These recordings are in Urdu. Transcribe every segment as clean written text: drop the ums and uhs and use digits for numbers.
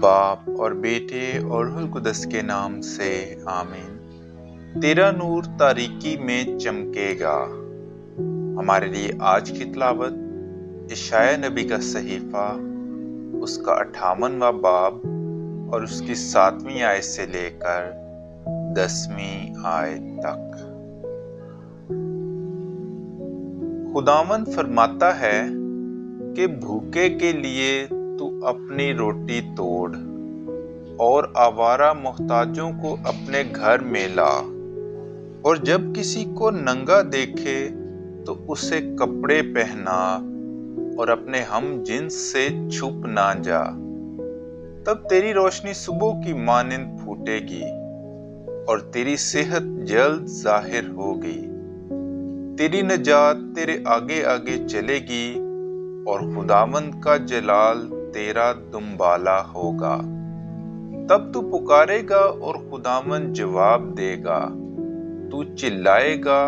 باپ اور بیٹے اور روح القدس کے نام سے آمین۔ تیرا نور تاریکی میں چمکے گا۔ ہمارے لیے آج کی تلاوت اشعیاء نبی کا صحیفہ، اس کا 58واں باب اور اس کی 7ویں آیت سے لے کر 10ویں آیت تک۔ خداوند فرماتا ہے کہ بھوکے کے لیے تو اپنی روٹی توڑ اور آوارہ محتاجوں کو اپنے گھر میں لا، اور جب کسی کو ننگا دیکھے تو اسے کپڑے پہنا اور اپنے ہم جنس سے چھپ نہ جا۔ تب تیری روشنی صبح کی مانند پھوٹے گی اور تیری صحت جلد ظاہر ہوگی۔ تیری نجات تیرے آگے آگے چلے گی اور خداوند کا جلال تیرا دنبالہ ہوگا۔ تب تو پکارے گا اور خداوند جواب دے گا، تو چلائے گا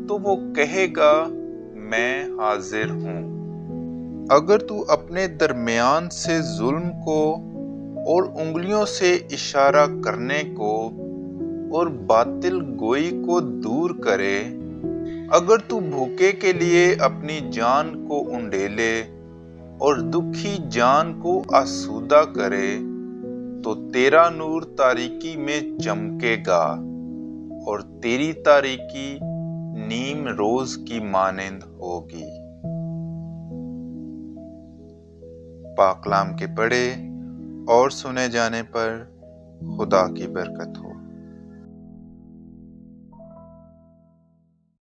تو وہ کہے گا میں حاضر ہوں۔ اگر تو اپنے درمیان سے ظلم کو اور انگلیوں سے اشارہ کرنے کو اور باطل گوئی کو دور کرے، اگر تو بھوکے کے لیے اپنی جان کو انڈیلے اور دکھی جان کو آسودہ کرے، تو تیرا نور تاریکی میں چمکے گا اور تیری تاریکی نیم روز کی مانند ہوگی۔ پاک کلام کے پڑھے اور سنے جانے پر خدا کی برکت ہو۔